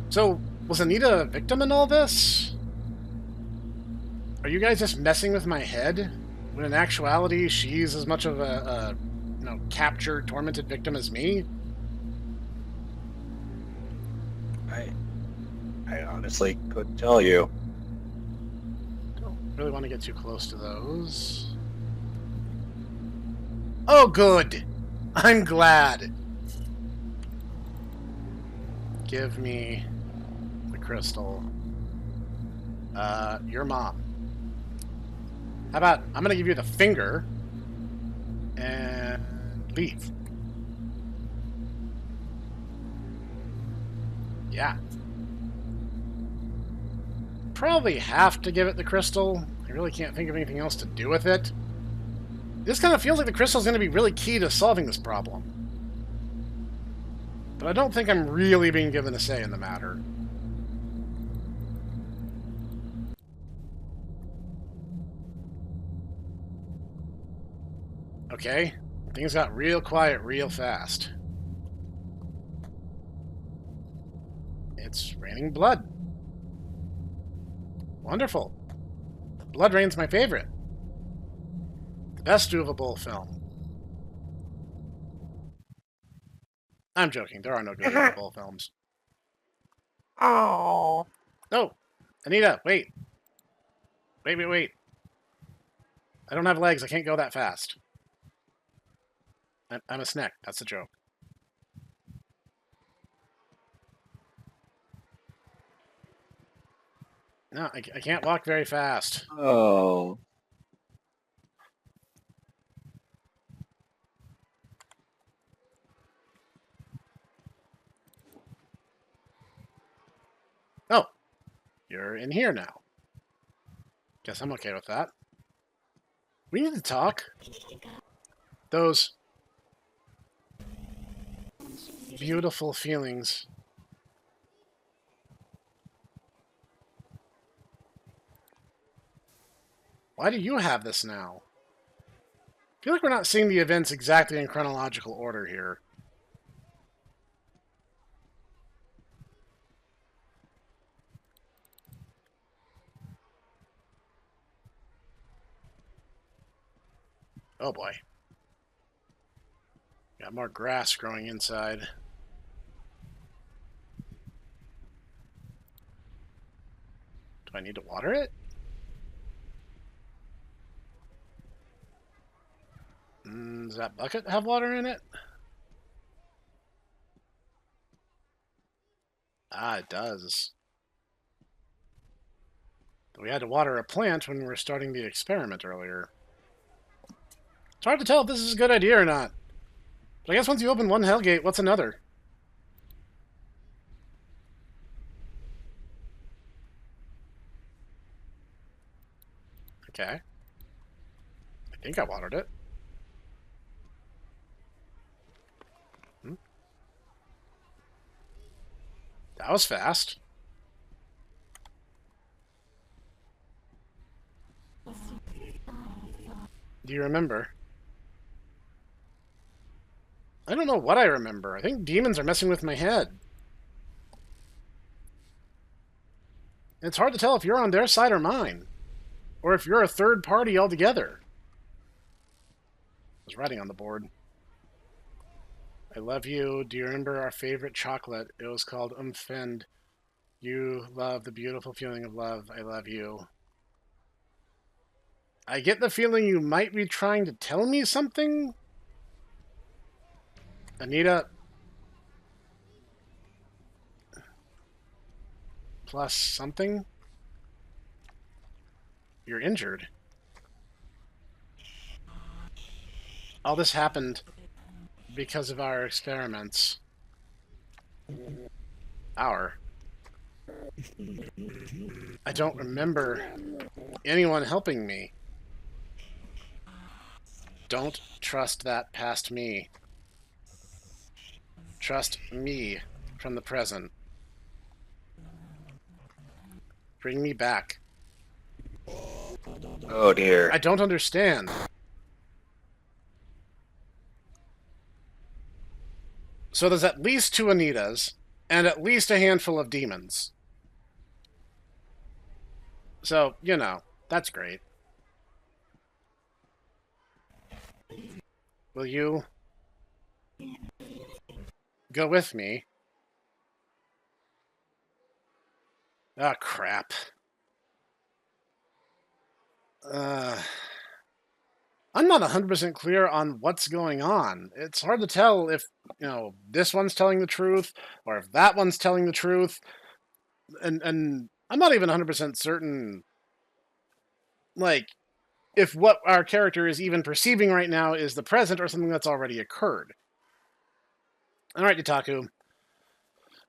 So, was Anita a victim in all this? Are you guys just messing with my head? When in actuality, she's as much of a captured, tormented victim as me? honestly couldn't tell you. Don't really want to get too close to those. Oh, good! I'm glad. Give me the crystal. Your mom. How about, I'm gonna give you the finger and leave. Yeah. Probably have to give it the crystal. I really can't think of anything else to do with it. This kind of feels like the crystal is going to be really key to solving this problem. But I don't think I'm really being given a say in the matter. Okay, things got real quiet real fast. It's raining blood. Wonderful. Blood Rain's my favorite. The best doable film. I'm joking, there are no good doable films. Oh. No! Anita, wait. Wait. I don't have legs, I can't go that fast. I'm a snack, that's the joke. No, I can't walk very fast. Oh. Oh, you're in here now. Guess I'm okay with that. We need to talk. Those beautiful feelings. Why do you have this now? I feel like we're not seeing the events exactly in chronological order here. Oh boy. Got more grass growing inside. Do I need to water it? Does that bucket have water in it? Ah, it does. But we had to water a plant when we were starting the experiment earlier. It's hard to tell if this is a good idea or not. But I guess once you open one hellgate, what's another? Okay. I think I watered it. That was fast. Do you remember? I don't know what I remember. I think demons are messing with my head. It's hard to tell if you're on their side or mine. Or if you're a third party altogether. I was writing on the board. I love you. Do you remember our favorite chocolate? It was called Umfend. You love the beautiful feeling of love. I love you. I get the feeling you might be trying to tell me something? Anita. Plus something? You're injured. All this happened because of our experiments. I don't remember anyone helping me. Don't trust that past me. Trust me from the present. Bring me back. Oh dear. I don't understand. So there's at least 2 Anitas, and at least a handful of demons. So, you know, that's great. Will you go with me? Ah, crap. I'm not 100% clear on what's going on. It's hard to tell if, this one's telling the truth or if that one's telling the truth. And I'm not even 100% certain, like, if what our character is even perceiving right now is the present or something that's already occurred. All right, Yutaku.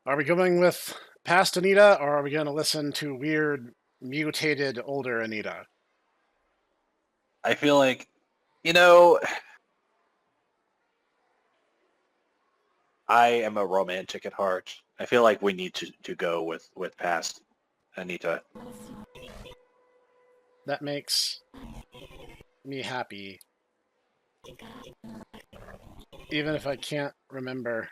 Are we going with past Anita, or are we going to listen to weird, mutated, older Anita? I feel like, you know, I am a romantic at heart. I feel like we need to go with past Anita. That makes me happy. Even if I can't remember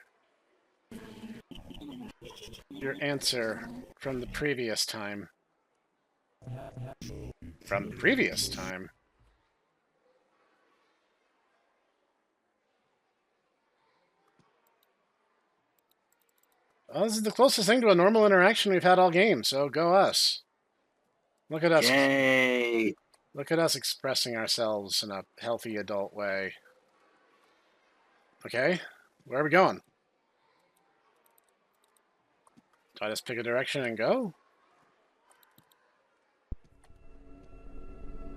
your answer from the previous time. From the previous time? Well, this is the closest thing to a normal interaction we've had all game, so go us. Look at us. Yay! Look at us expressing ourselves in a healthy adult way. Okay, where are we going? Do I just pick a direction and go?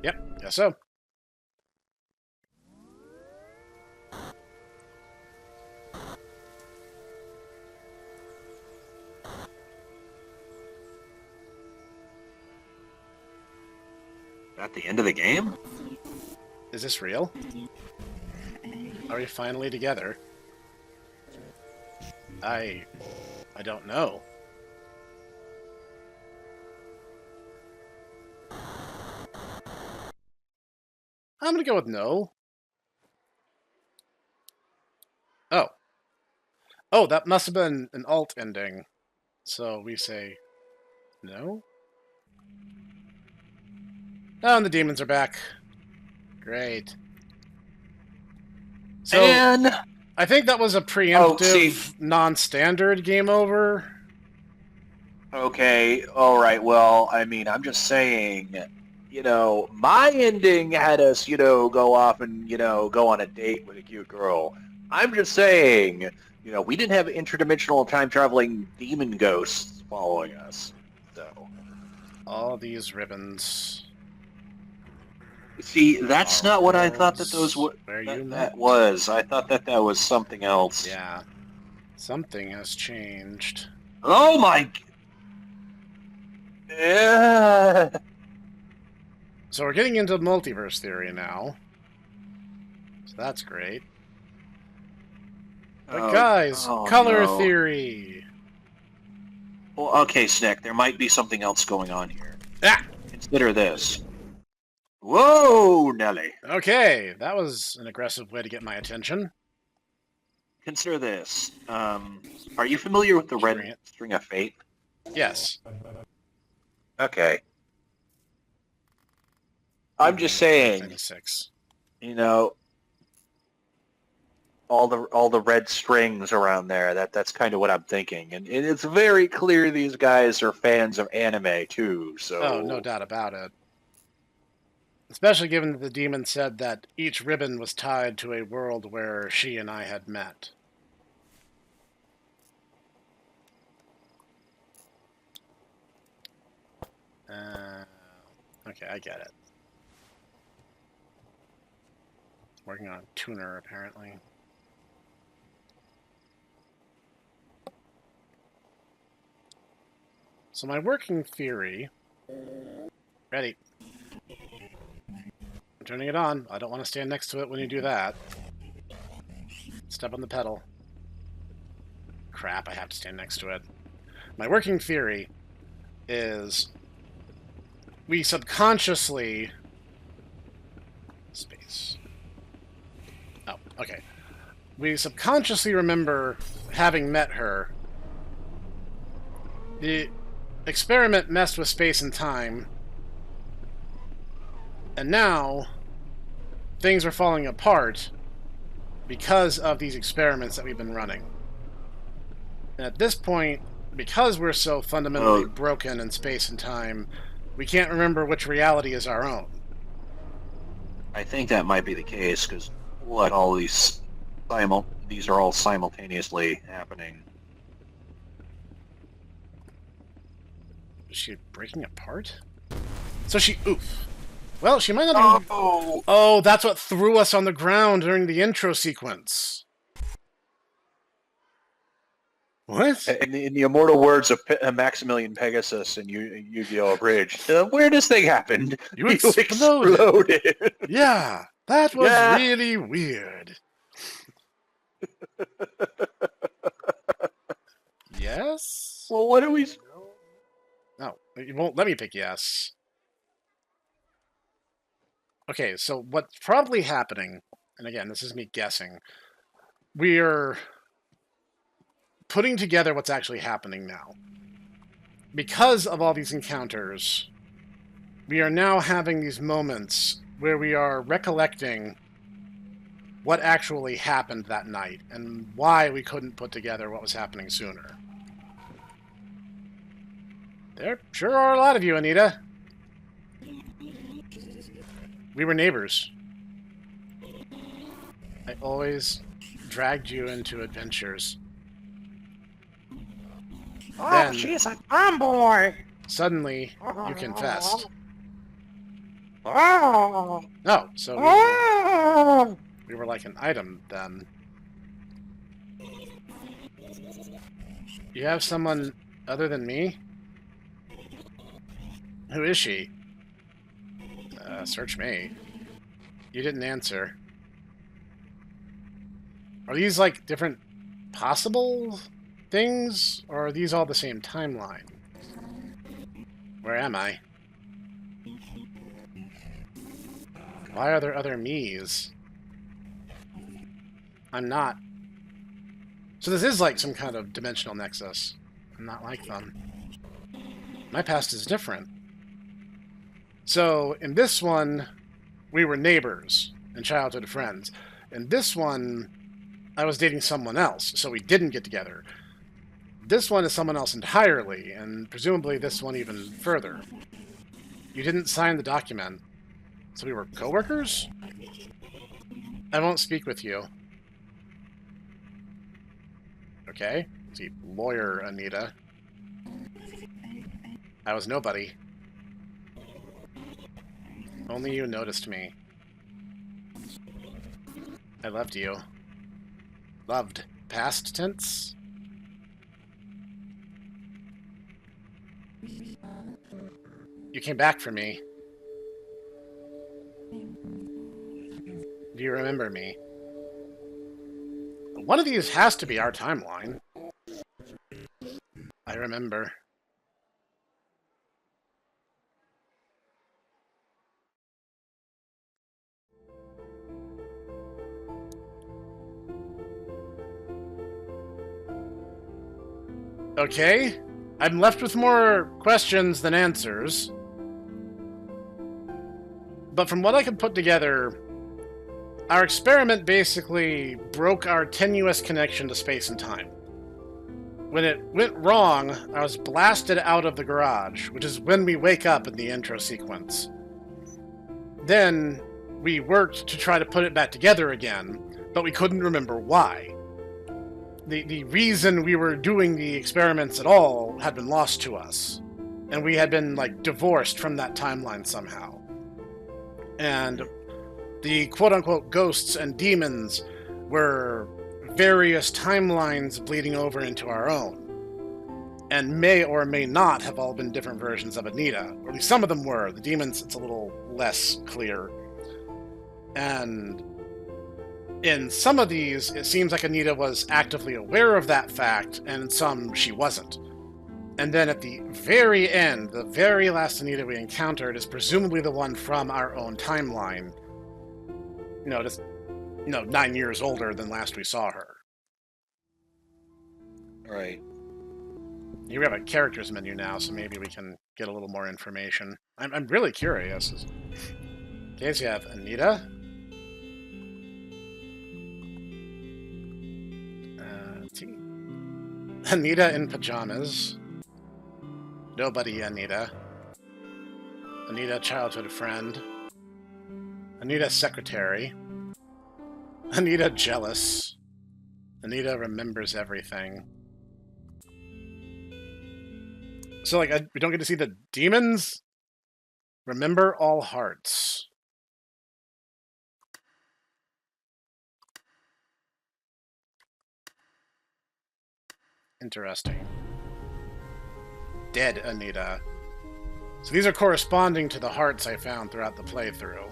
Yep, guess so. At the end of the game? Is this real? Are we finally together? I don't know. I'm gonna go with no. Oh. Oh, that must have been an alt ending. So we say no? Oh, and the demons are back. Great. So, And I think that was a preemptive, non-standard game over. Okay, all right. Well, I mean, I'm just saying, my ending had us, go off and, go on a date with a cute girl. I'm just saying, we didn't have interdimensional time-traveling demon ghosts following us. So, All these ribbons. see, that's not what I thought that those were. That was. I thought that was something else. Yeah. Something has changed. Oh my. Yeah. So we're getting into multiverse theory now. So that's great. But guys, color theory. Well, okay, Snek, there might be something else going on here. Ah! Consider this. Whoa, Nelly. Okay, that was an aggressive way to get my attention. Consider this. Are you familiar with the red string of fate? Yes. Okay. I'm just saying, all the red strings around there, that's kind of what I'm thinking. And it's very clear these guys are fans of anime, too, so... Oh, no doubt about it. Especially given that the demon said that each ribbon was tied to a world where she and I had met. Okay, I get it. Working on a tuner, apparently. So my working theory... Ready. I'm turning it on. I don't want to stand next to it when you do that. Step on the pedal. Crap, I have to stand next to it. My working theory is we subconsciously... Space. Oh, okay. We subconsciously remember having met her. The experiment messed with space and time. And now, things are falling apart because of these experiments that we've been running. And at this point, because we're so fundamentally broken in space and time, we can't remember which reality is our own. I think that might be the case because all these are all simultaneously happening. Is she breaking apart? So she... Oof. Well, she might not... Oh, that's what threw us on the ground during the intro sequence. What? In the immortal words of Maximilian Pegasus in Yu-Gi-Oh! Abridged, the weirdest thing happened. You exploded. Exploded. Yeah, that was really weird. Yes? Well, what do we... No, you won't let me pick yes. Okay, so what's probably happening, and again, this is me guessing, we're putting together what's actually happening now. Because of all these encounters, we are now having these moments where we are recollecting what actually happened that night and why we couldn't put together what was happening sooner. There sure are a lot of you, Anita. We were neighbors. I always dragged you into adventures. Oh, Then, she's a tomboy. suddenly, you confessed. Oh. No, so Oh. we were like an item then. You have someone other than me? Who is she? Search me. You didn't answer. Are these like different possible things, or are these all the same timeline? Where am I? Why are there other me's? I'm not. So this is like some kind of dimensional nexus. I'm not like them. My past is different. So in this one, we were neighbors and childhood friends. In this one, I was dating someone else, so we didn't get together. This one is someone else entirely, and presumably this one even further. You didn't sign the document, so we were co-workers? I won't speak with you. Okay. See, lawyer Anita. I was nobody. Only you noticed me. I loved you. Loved. Past tense? You came back for me. Do you remember me? One of these has to be our timeline. I remember. Okay, I'm left with more questions than answers. But from what I could put together, our experiment basically broke our tenuous connection to space and time. When it went wrong, I was blasted out of the garage, which is when we wake up in the intro sequence. Then, we worked to try to put it back together again, but we couldn't remember why. The reason we were doing the experiments at all had been lost to us, and we had been, like, divorced from that timeline somehow. And the quote-unquote ghosts and demons were various timelines bleeding over into our own, and may or may not have all been different versions of Anita, or at least some of them were. The demons, it's a little less clear. And in some of these, it seems like Anita was actively aware of that fact, and in some, she wasn't. And then at the very end, the very last Anita we encountered is presumably the one from our own timeline. Just 9 years older than last we saw her. Right. Here we have a characters menu now, so maybe we can get a little more information. I'm really curious. Okay, so you have Anita. T. Anita in pajamas. Nobody Anita. Anita childhood friend. Anita secretary. Anita jealous. Anita remembers everything. So, like, we don't get to see the demons? Remember all hearts. Interesting. Dead Anita. So these are corresponding to the hearts I found throughout the playthrough.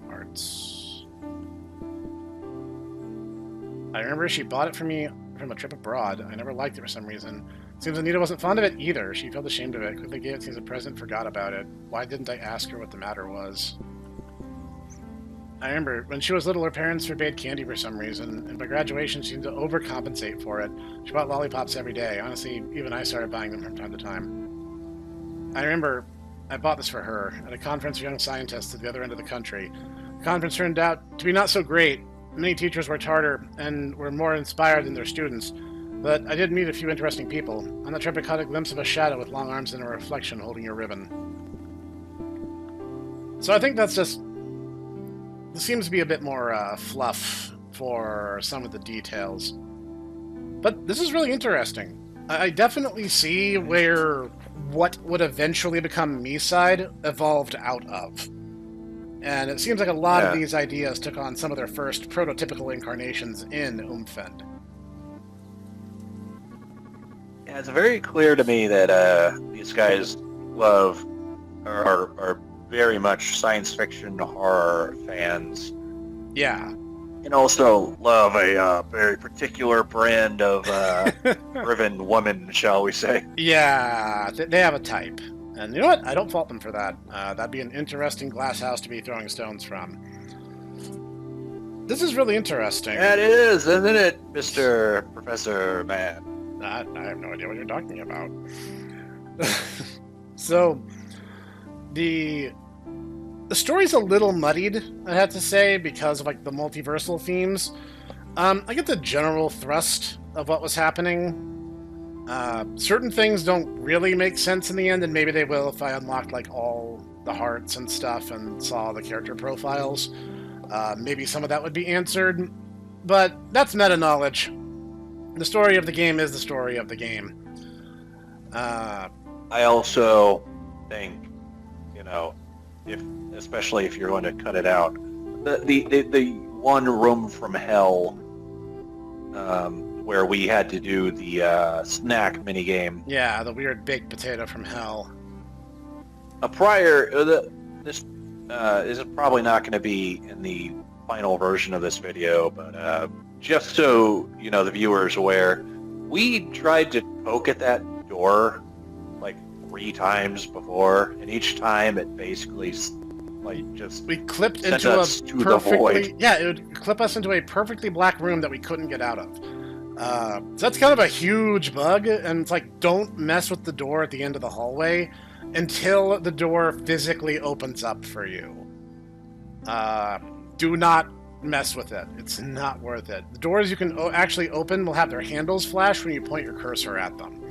Hearts. I remember she bought it for me from a trip abroad. I never liked it for some reason. Seems Anita wasn't fond of it either. She felt ashamed of it. Quickly gave it to me as a present, forgot about it. Why didn't I ask her what the matter was? I remember, when she was little, her parents forbade candy for some reason, and by graduation she seemed to overcompensate for it. She bought lollipops every day. Honestly, even I started buying them from time to time. I remember I bought this for her at a conference for young scientists at the other end of the country. The conference turned out to be not so great. Many teachers worked harder and were more inspired than their students. But I did meet a few interesting people. On that trip I caught a glimpse of a shadow with long arms and a reflection holding a ribbon. So I think that's just... This seems to be a bit more fluff for some of the details. But this is really interesting. I definitely see where what would eventually become MiSide evolved out of. And it seems like a lot of these ideas took on some of their first prototypical incarnations in Umfend. Yeah, it's very clear to me that these guys love are very much science fiction horror fans. Yeah. And also love a very particular brand of driven woman, shall we say. Yeah, they have a type. And you know what? I don't fault them for that. That'd be an interesting glass house to be throwing stones from. This is really interesting. That is, isn't it, Mr. Professor Man? I have no idea what you're talking about. So, the story's a little muddied, I have to say, because of like the multiversal themes. I get the general thrust of what was happening. Certain things don't really make sense in the end, and maybe they will if I unlocked like all the hearts and stuff and saw the character profiles. Maybe some of that would be answered, but that's meta knowledge. The story of the game is the story of the game. I also think, you know, especially if you're going to cut it out, the one room from hell where we had to do the snack minigame. Yeah, the weird baked potato from hell. This is probably not going to be in the final version of this video, but just so you know, the viewers aware, we tried to poke at that door like 3 times before, and each time it basically we clipped sent into us a to the perfectly void. Yeah, it would clip us into a perfectly black room that we couldn't get out of. So that's kind of a huge bug, and it's like, don't mess with the door at the end of the hallway until the door physically opens up for you. Do not mess with it. It's not worth it. The doors you can actually open will have their handles flash when you point your cursor at them.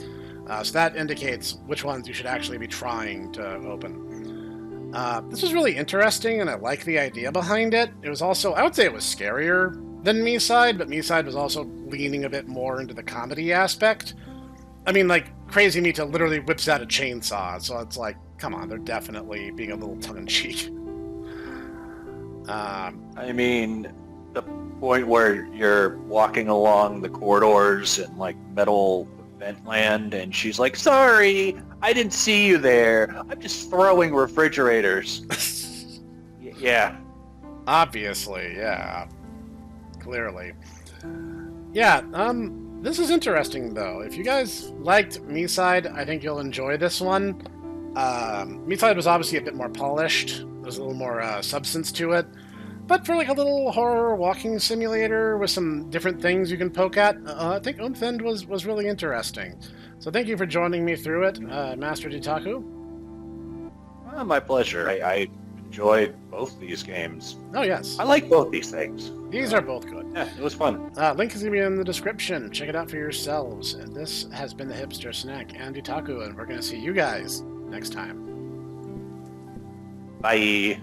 So that indicates which ones you should actually be trying to open. This was really interesting, and I like the idea behind it. It was also, I would say it was scarier than MiSide, but MiSide was also leaning a bit more into the comedy aspect. I mean, like, Crazy Mita literally whips out a chainsaw, so it's like, come on, they're definitely being a little tongue-in-cheek. I mean, the point where you're walking along the corridors and like metal vent land, and she's like, "Sorry, I didn't see you there. I'm just throwing refrigerators." Yeah. Obviously, yeah. Clearly. Yeah, this is interesting, though. If you guys liked MiSide, I think you'll enjoy this one. MiSide was obviously a bit more polished. There's a little more substance to it. But for like a little horror walking simulator with some different things you can poke at, I think Umfend was really interesting. So thank you for joining me through it, Master Ditaku. My pleasure. I enjoyed both these games. Oh, yes. I like both these things. These are both good. Yeah, it was fun. Link is going to be in the description. Check it out for yourselves. And this has been the Hipster Snek and Itaku, and we're going to see you guys next time. Bye.